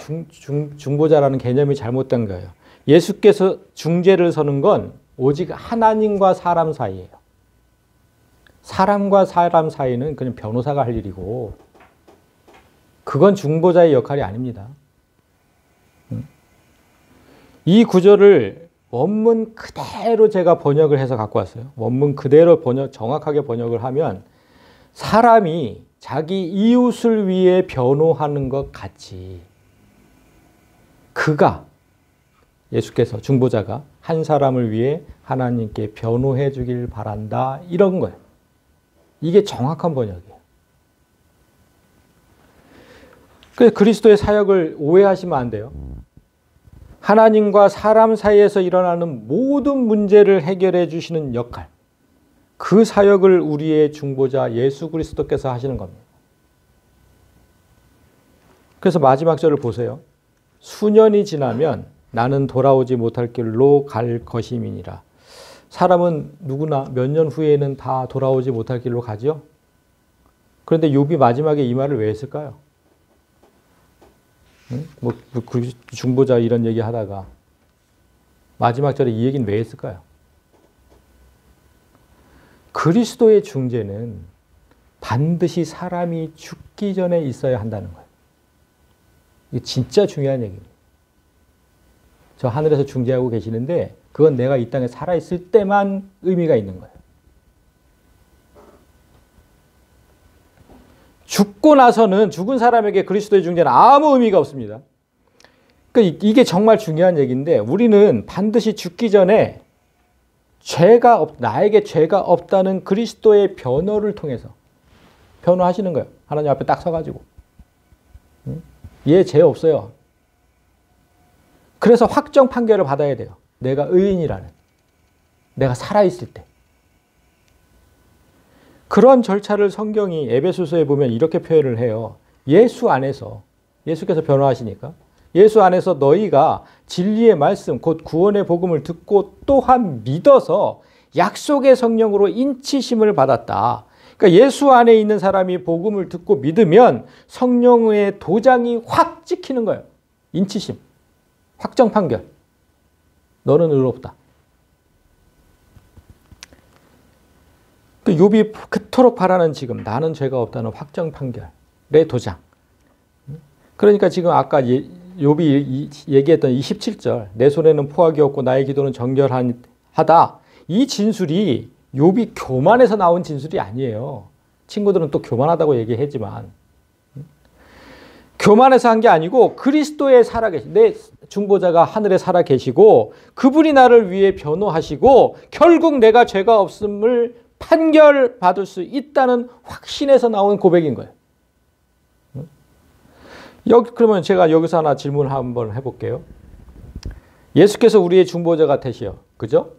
중보자라는 개념이 잘못된 거예요. 예수께서 중재를 서는 건 오직 하나님과 사람 사이예요. 사람과 사람 사이는 그냥 변호사가 할 일이고 그건 중보자의 역할이 아닙니다. 이 구절을 원문 그대로 제가 번역을 해서 갖고 왔어요. 원문 그대로 정확하게 번역을 하면 사람이 자기 이웃을 위해 변호하는 것 같이 예수께서 중보자가 한 사람을 위해 하나님께 변호해 주길 바란다 이런 거예요. 이게 정확한 번역이에요. 그래서 그리스도의 사역을 오해하시면 안 돼요. 하나님과 사람 사이에서 일어나는 모든 문제를 해결해 주시는 역할, 그 사역을 우리의 중보자 예수 그리스도께서 하시는 겁니다. 그래서 마지막 절을 보세요. 수년이 지나면 나는 돌아오지 못할 길로 갈 것임이니라. 사람은 누구나 몇 년 후에는 다 돌아오지 못할 길로 가죠. 그런데 욥이 마지막에 이 말을 왜 했을까요? 중보자 이런 얘기 하다가 마지막 절에 이 얘기는 왜 했을까요? 그리스도의 중재는 반드시 사람이 죽기 전에 있어야 한다는 거예요. 이게 진짜 중요한 얘기입니다. 저 하늘에서 중재하고 계시는데 그건 내가 이 땅에 살아있을 때만 의미가 있는 거예요. 죽고 나서는 죽은 사람에게 그리스도의 중재는 아무 의미가 없습니다. 그러니까 이게 정말 중요한 얘기인데 우리는 반드시 죽기 전에 나에게 죄가 없다는 그리스도의 변호를 통해서 변호하시는 거예요. 하나님 앞에 딱 서가지고. 얘 죄 없어요. 그래서 확정 판결을 받아야 돼요. 내가 의인이라는. 내가 살아있을 때. 그런 절차를 성경이 에베소서에 보면 이렇게 표현을 해요. 예수 안에서, 예수께서 변호하시니까 예수 안에서 너희가 진리의 말씀 곧 구원의 복음을 듣고 또한 믿어서 약속의 성령으로 인치심을 받았다. 그러니까 예수 안에 있는 사람이 복음을 듣고 믿으면 성령의 도장이 확 찍히는 거예요. 인치심, 확정 판결. 너는 의롭다. 욥이 그토록 바라는 지금 나는 죄가 없다는 확정 판결의 도장. 그러니까 지금 아까 욥이 얘기했던 27절 내 손에는 포악이 없고 나의 기도는 정결하다. 이 진술이 욥이 교만해서 나온 진술이 아니에요. 친구들은 또 교만하다고 얘기했지만 교만해서 한 게 아니고 그리스도에 살아계신 내 중보자가 하늘에 살아계시고 그분이 나를 위해 변호하시고 결국 내가 죄가 없음을 판결받을 수 있다는 확신에서 나온 고백인 거예요. 그러면 제가 여기서 하나 질문을 한번 해볼게요. 예수께서 우리의 중보자가 되시오. 그죠?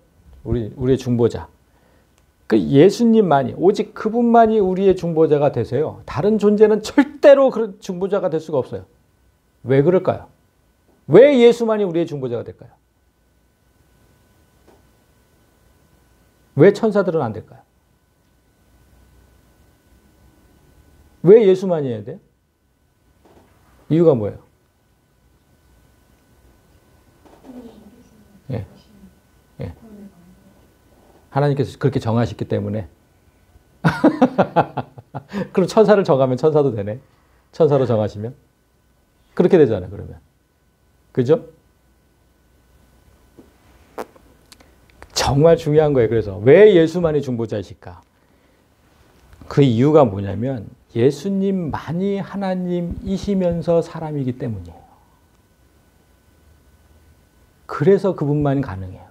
우리의 중보자. 그 예수님만이, 오직 그분만이 우리의 중보자가 되세요. 다른 존재는 절대로 그런 중보자가 될 수가 없어요. 왜 그럴까요? 왜 예수만이 우리의 중보자가 될까요? 왜 천사들은 안 될까요? 왜 예수만이 해야 돼? 이유가 뭐예요? 예. 예. 하나님께서 그렇게 정하셨기 때문에. 그럼 천사를 정하면 천사도 되네. 천사로 정하시면. 그렇게 되잖아요, 그러면. 그죠? 정말 중요한 거예요. 그래서 왜 예수만이 중보자이실까? 그 이유가 뭐냐면 예수님만이 하나님이시면서 사람이기 때문이에요. 그래서 그분만 가능해요.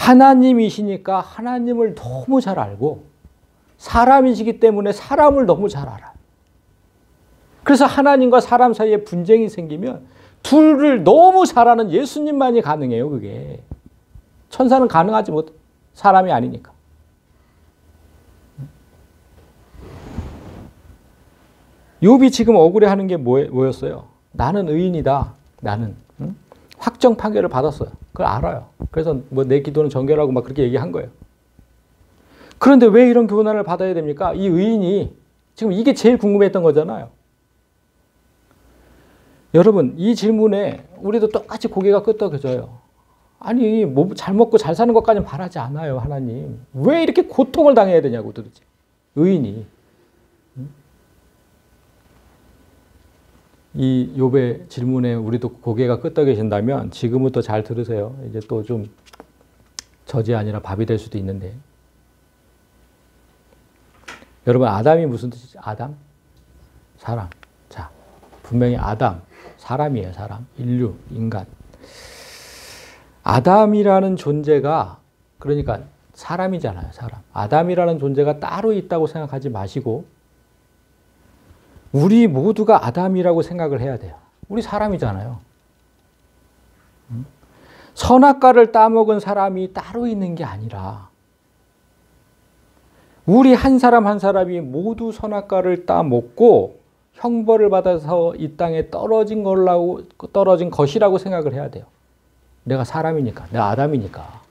하나님이시니까 하나님을 너무 잘 알고 사람이시기 때문에 사람을 너무 잘 알아요. 그래서 하나님과 사람 사이에 분쟁이 생기면 둘을 너무 잘 아는 예수님만이 가능해요. 그게. 천사는 가능하지 못, 사람이 아니니까. 욥이 지금 억울해하는 게 뭐였어요? 나는 의인이다. 나는. 응? 확정 판결을 받았어요. 그걸 알아요. 그래서 뭐 내 기도는 정결하고 막 그렇게 얘기한 거예요. 그런데 왜 이런 교훈을 받아야 됩니까? 이 의인이 지금 이게 제일 궁금했던 거잖아요. 여러분, 이 질문에 우리도 똑같이 고개가 끄덕여져요. 아니, 뭐 잘 먹고 잘 사는 것까지는 바라지 않아요, 하나님. 왜 이렇게 고통을 당해야 되냐고 도대체. 의인이. 이 욥의 질문에 우리도 고개가 끄덕여진다면 지금부터 잘 들으세요. 이제 또 좀 젖이 아니라 밥이 될 수도 있는데. 여러분, 아담이 무슨 뜻이죠? 아담? 사람. 자, 분명히 아담. 사람이에요, 사람. 인류, 인간. 아담이라는 존재가, 그러니까 사람이잖아요, 사람. 아담이라는 존재가 따로 있다고 생각하지 마시고, 우리 모두가 아담이라고 생각을 해야 돼요. 우리 사람이잖아요. 선악과를 따먹은 사람이 따로 있는 게 아니라, 우리 한 사람 한 사람이 모두 선악과를 따먹고 형벌을 받아서 이 땅에 떨어진 것이라고 생각을 해야 돼요. 내가 사람이니까, 내가 아담이니까.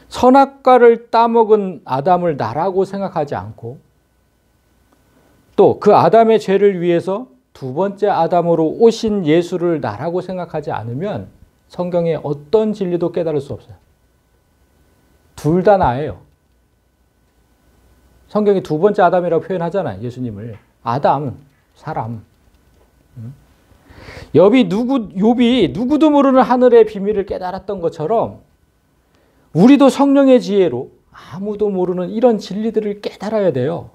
선악과를 따먹은 아담을 나라고 생각하지 않고 또 그 아담의 죄를 위해서 두 번째 아담으로 오신 예수를 나라고 생각하지 않으면 성경의 어떤 진리도 깨달을 수 없어요. 둘 다 나예요. 성경이 두 번째 아담이라고 표현하잖아요. 예수님을. 아담, 사람. 욥이 누구도 모르는 하늘의 비밀을 깨달았던 것처럼 우리도 성령의 지혜로 아무도 모르는 이런 진리들을 깨달아야 돼요.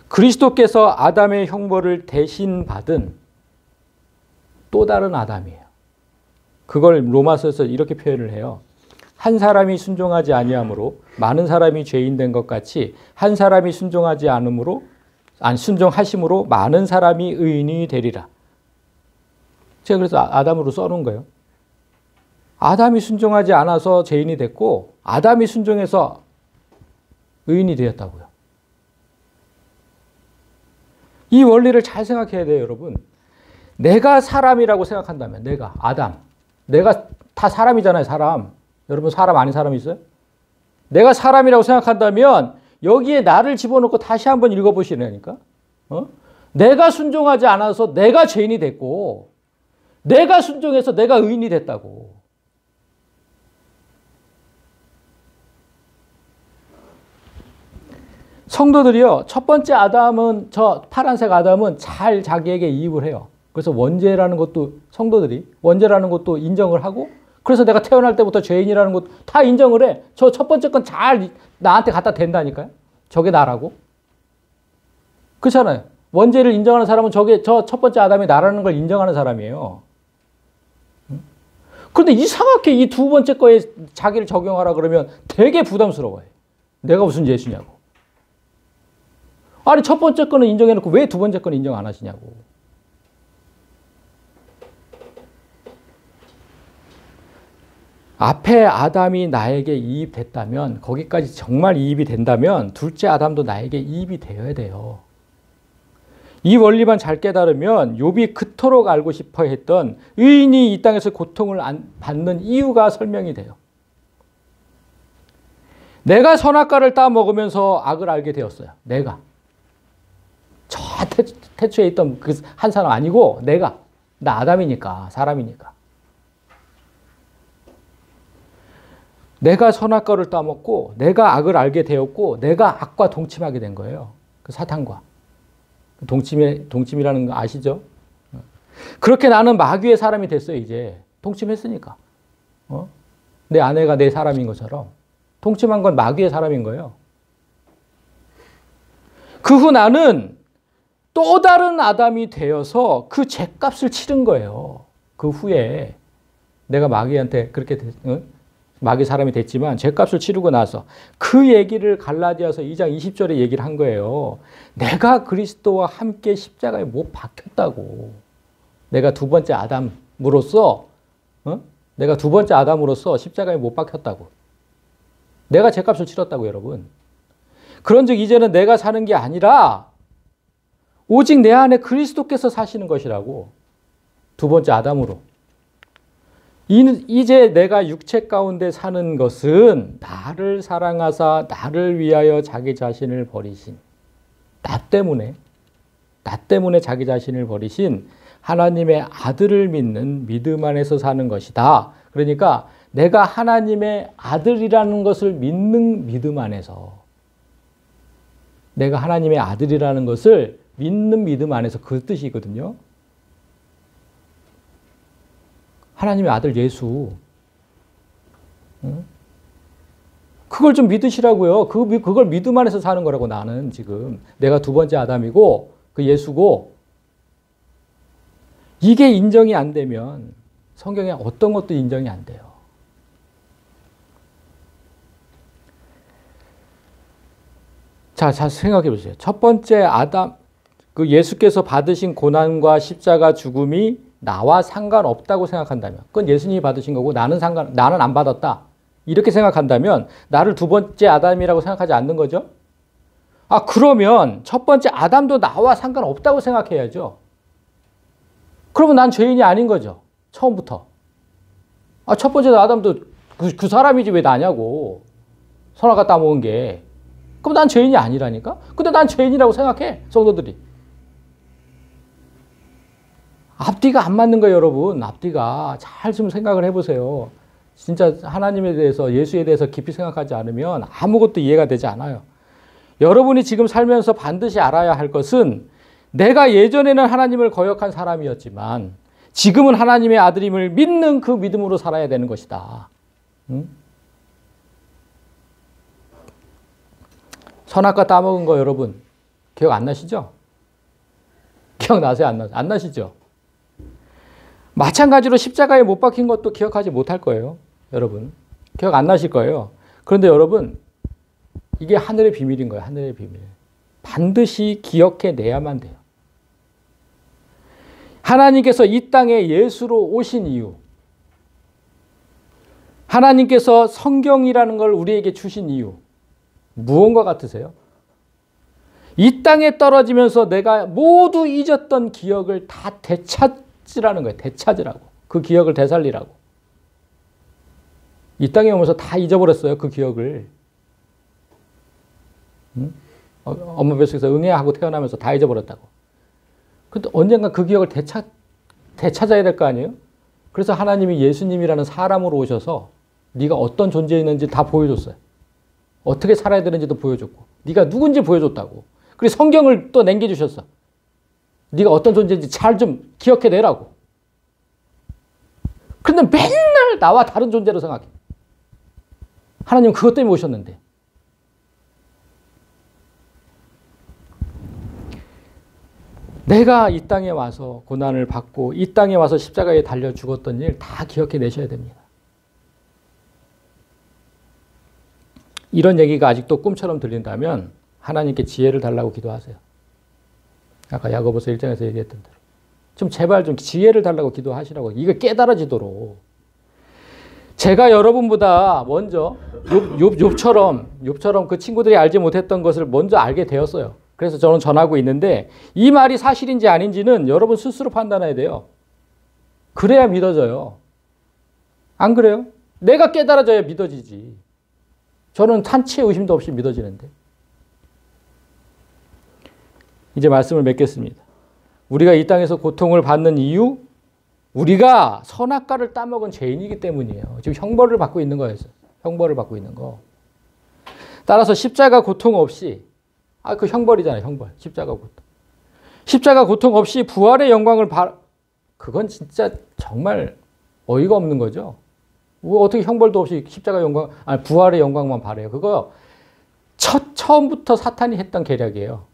그리스도께서 아담의 형벌을 대신 받은 또 다른 아담이에요. 그걸 로마서에서 이렇게 표현을 해요. 한 사람이 순종하지 아니함으로 많은 사람이 죄인 된 것 같이 한 사람이 순종하심으로 많은 사람이 의인이 되리라. 제가 그래서 아담으로 써놓은 거예요. 아담이 순종하지 않아서 죄인이 됐고 아담이 순종해서 의인이 되었다고요. 이 원리를 잘 생각해야 돼요, 여러분. 내가 사람이라고 생각한다면, 내가, 아담. 내가 다 사람이잖아요, 사람. 여러분, 사람 아닌 사람이 있어요? 내가 사람이라고 생각한다면, 여기에 나를 집어넣고 다시 한번 읽어보시라니까. 내가 순종하지 않아서 내가 죄인이 됐고, 내가 순종해서 내가 의인이 됐다고. 성도들이요, 첫 번째 아담은, 저 파란색 아담은 잘 자기에게 이입을 해요. 그래서 원죄라는 것도 성도들이 원죄라는 것도 인정을 하고, 그래서 내가 태어날 때부터 죄인이라는 것도 다 인정을 해. 저 첫 번째 건 잘 나한테 갖다 댄다니까요. 저게 나라고. 그렇잖아요. 원죄를 인정하는 사람은 저 첫 번째 아담이 나라는 걸 인정하는 사람이에요. 그런데 이상하게 이 두 번째 거에 자기를 적용하라 그러면 되게 부담스러워요. 내가 무슨 예수냐고. 아니, 첫 번째 거는 인정해놓고 왜 두 번째 거는 인정 안 하시냐고. 앞에 아담이 나에게 이입됐다면, 거기까지 정말 이입이 된다면 둘째 아담도 나에게 이입이 되어야 돼요. 이 원리만 잘 깨달으면 욥이 그토록 알고 싶어 했던 의인이 이 땅에서 고통을 받는 이유가 설명이 돼요. 내가 선악과를 따먹으면서 악을 알게 되었어요. 내가. 저 태초에 있던 그 한 사람 아니고 나 아담이니까, 사람이니까. 내가 선악과를 따먹고 내가 악을 알게 되었고 내가 악과 동침하게 된 거예요. 그 사탄과. 동침이라는 거 아시죠? 그렇게 나는 마귀의 사람이 됐어요, 이제. 동침했으니까. 내 아내가 내 사람인 것처럼. 동침한 건 마귀의 사람인 거예요. 그 후 나는 또 다른 아담이 되어서 그 죗값을 치른 거예요. 그 후에. 내가 마귀한테 그렇게 마귀 사람이 됐지만 죄값을 치르고 나서 그 얘기를 갈라디아서 2장 20절에 얘기를 한 거예요. 내가 그리스도와 함께 십자가에 못 박혔다고. 내가 두 번째 아담으로서 내가 두 번째 아담으로서 십자가에 못 박혔다고. 내가 죄값을 치렀다고 여러분. 그런즉 이제는 내가 사는 게 아니라 오직 내 안에 그리스도께서 사시는 것이라고. 두 번째 아담으로. 이제 내가 육체 가운데 사는 것은 나를 사랑하사 나를 위하여 자기 자신을 버리신 나 때문에 자기 자신을 버리신 하나님의 아들을 믿는 믿음 안에서 사는 것이다. 그러니까 내가 하나님의 아들이라는 것을 믿는 믿음 안에서 내가 하나님의 아들이라는 것을 믿는 믿음 안에서 그 뜻이거든요. 하나님의 아들 예수. 그걸 좀 믿으시라고요. 그걸 믿음 안에서 사는 거라고 나는 지금. 내가 두 번째 아담이고 그 예수고 이게 인정이 안 되면 성경에 어떤 것도 인정이 안 돼요. 자, 생각해 보세요. 첫 번째 아담, 그 예수께서 받으신 고난과 십자가 죽음이 나와 상관없다고 생각한다면, 그건 예수님이 받으신 거고 나는 안 받았다. 이렇게 생각한다면 나를 두 번째 아담이라고 생각하지 않는 거죠? 아, 그러면 첫 번째 아담도 나와 상관없다고 생각해야죠. 그러면 난 죄인이 아닌 거죠. 처음부터. 아, 첫 번째 아담도 그 사람이지 왜 나냐고. 선악과 따먹은 게. 그럼 난 죄인이 아니라니까? 근데 난 죄인이라고 생각해, 성도들이. 앞뒤가 안 맞는 거예요, 여러분. 앞뒤가. 잘 좀 생각을 해보세요. 진짜 하나님에 대해서, 예수에 대해서 깊이 생각하지 않으면 아무것도 이해가 되지 않아요. 여러분이 지금 살면서 반드시 알아야 할 것은 내가 예전에는 하나님을 거역한 사람이었지만 지금은 하나님의 아들임을 믿는 그 믿음으로 살아야 되는 것이다. 응? 선악과 따먹은 거 여러분 기억 안 나시죠? 기억나세요? 안 나시죠? 마찬가지로 십자가에 못 박힌 것도 기억하지 못할 거예요. 여러분. 기억 안 나실 거예요. 그런데 여러분 이게 하늘의 비밀인 거예요. 하늘의 비밀. 반드시 기억해내야만 돼요. 하나님께서 이 땅에 예수로 오신 이유, 하나님께서 성경이라는 걸 우리에게 주신 이유 무언가 같으세요? 이 땅에 떨어지면서 내가 모두 잊었던 기억을 다 되찾으라는 거예요. 되찾으라고. 그 기억을 되살리라고. 이 땅에 오면서 다 잊어버렸어요. 그 기억을. 응? 엄마 뱃속에서 응애하고 태어나면서 다 잊어버렸다고. 근데 언젠가 그 기억을 되찾아야 될 거 아니에요? 그래서 하나님이 예수님이라는 사람으로 오셔서 네가 어떤 존재였는지 다 보여줬어요. 어떻게 살아야 되는지도 보여줬고 네가 누군지 보여줬다고. 그리고 성경을 또 남겨주셨어. 네가 어떤 존재인지 잘 좀 기억해내라고. 그런데 맨날 나와 다른 존재로 생각해. 하나님은 그것 때문에 오셨는데. 내가 이 땅에 와서 고난을 받고 이 땅에 와서 십자가에 달려 죽었던 일 다 기억해내셔야 됩니다. 이런 얘기가 아직도 꿈처럼 들린다면 하나님께 지혜를 달라고 기도하세요. 아까 야고보서 1장에서 얘기했던 대로. 좀 제발 좀 지혜를 달라고 기도하시라고. 이거 깨달아지도록. 제가 여러분보다 먼저 욥처럼 그 친구들이 알지 못했던 것을 먼저 알게 되었어요. 그래서 저는 전하고 있는데 이 말이 사실인지 아닌지는 여러분 스스로 판단해야 돼요. 그래야 믿어져요. 안 그래요? 내가 깨달아져야 믿어지지. 저는 한치의 의심도 없이 믿어지는데. 이제 말씀을 맺겠습니다. 우리가 이 땅에서 고통을 받는 이유, 우리가 선악과를 따먹은 죄인이기 때문이에요. 지금 형벌을 받고 있는 거예요. 형벌을 받고 있는 거. 따라서 십자가 고통 없이, 그 형벌이잖아요. 형벌. 십자가 고통. 십자가 고통 없이 부활의 영광을 그건 진짜 정말 어이가 없는 거죠. 어떻게 형벌도 없이 십자가 영광, 부활의 영광만 바래요. 그거 처음부터 사탄이 했던 계략이에요.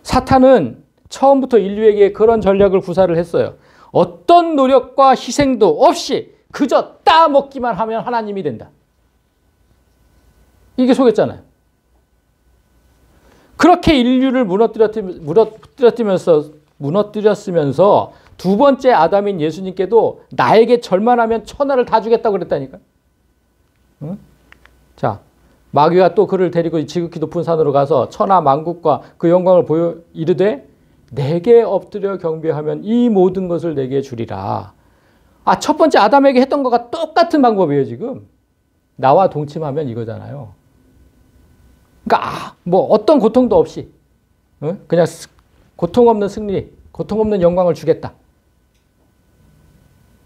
사탄은 처음부터 인류에게 그런 전략을 구사를 했어요. 어떤 노력과 희생도 없이 그저 따먹기만 하면 하나님이 된다. 이게 속였잖아요. 그렇게 인류를 무너뜨렸으면서 두 번째 아담인 예수님께도 나에게 절만하면 천하를 다 주겠다고 그랬다니까요. 응? 자, 마귀가 또 그를 데리고 지극히 높은 산으로 가서 천하 만국과 그 영광을 보여 이르되 내게 엎드려 경배하면 이 모든 것을 내게 주리라. 아, 첫 번째 아담에게 했던 것과 똑같은 방법이에요, 지금. 나와 동침하면 이거잖아요. 그러니까 뭐 어떤 고통도 없이 그냥 고통 없는 승리, 고통 없는 영광을 주겠다.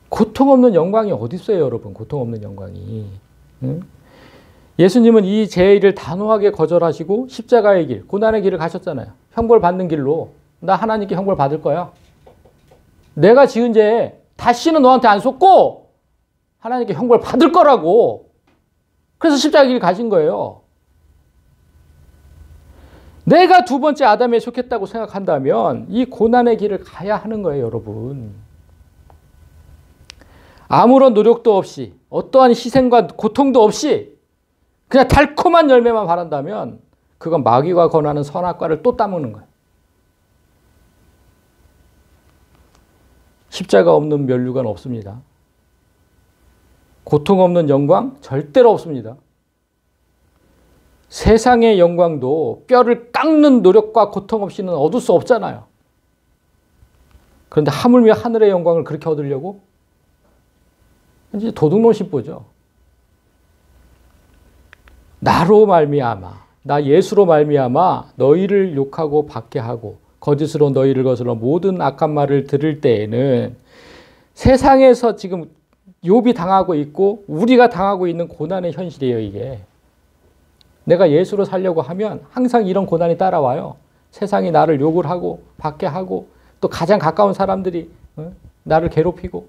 고통 없는 영광이 어디 있어요, 여러분? 고통 없는 영광이. 예수님은 이 죄를 단호하게 거절하시고 십자가의 길, 고난의 길을 가셨잖아요. 형벌 받는 길로. 나 하나님께 형벌 받을 거야. 내가 지은 죄 다시는 너한테 안 쏟고 하나님께 형벌 받을 거라고. 그래서 십자가의 길 가신 거예요. 내가 두 번째 아담에 속했다고 생각한다면 이 고난의 길을 가야 하는 거예요, 여러분. 아무런 노력도 없이 어떠한 희생과 고통도 없이 그냥 달콤한 열매만 바란다면 그건 마귀가 권하는 선악과를 또 따먹는 거예요. 십자가 없는 면류관 없습니다. 고통 없는 영광 절대로 없습니다. 세상의 영광도 뼈를 깎는 노력과 고통 없이는 얻을 수 없잖아요. 그런데 하물며 하늘의 영광을 그렇게 얻으려고? 이제 도둑놈 심보죠. 나로 말미암아, 나 예수로 말미암아 너희를 욕하고 박해하고 거짓으로 너희를 거슬러 모든 악한 말을 들을 때에는 세상에서 지금 욥이 당하고 있고 우리가 당하고 있는 고난의 현실이에요, 이게. 내가 예수로 살려고 하면 항상 이런 고난이 따라와요. 세상이 나를 욕을 하고 박해하고 또 가장 가까운 사람들이 나를 괴롭히고.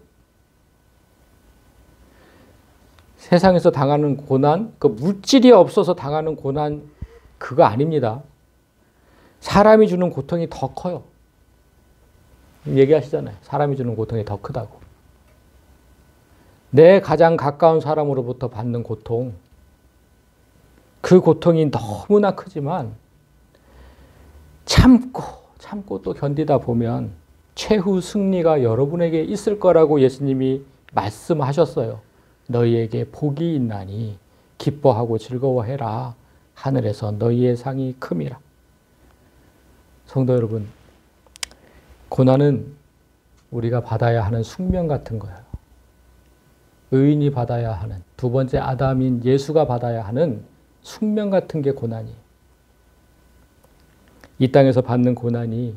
세상에서 당하는 고난, 그 물질이 없어서 당하는 고난 그거 아닙니다. 사람이 주는 고통이 더 커요. 얘기하시잖아요. 사람이 주는 고통이 더 크다고. 내 가장 가까운 사람으로부터 받는 고통, 그 고통이 너무나 크지만 참고 또 견디다 보면 최후 승리가 여러분에게 있을 거라고 예수님이 말씀하셨어요. 너희에게 복이 있나니 기뻐하고 즐거워해라. 하늘에서 너희의 상이 큼이라. 성도 여러분, 고난은 우리가 받아야 하는 숙명 같은 거예요. 의인이 받아야 하는, 두 번째 아담인 예수가 받아야 하는 숙명 같은 게 고난이에요. 이 땅에서 받는 고난이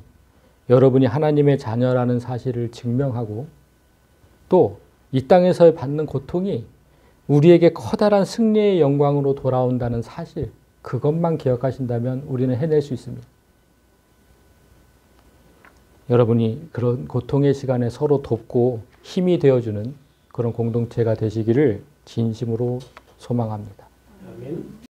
여러분이 하나님의 자녀라는 사실을 증명하고 또 이 땅에서 받는 고통이 우리에게 커다란 승리의 영광으로 돌아온다는 사실, 그것만 기억하신다면 우리는 해낼 수 있습니다. 여러분이 그런 고통의 시간에 서로 돕고 힘이 되어주는 그런 공동체가 되시기를 진심으로 소망합니다. 아멘.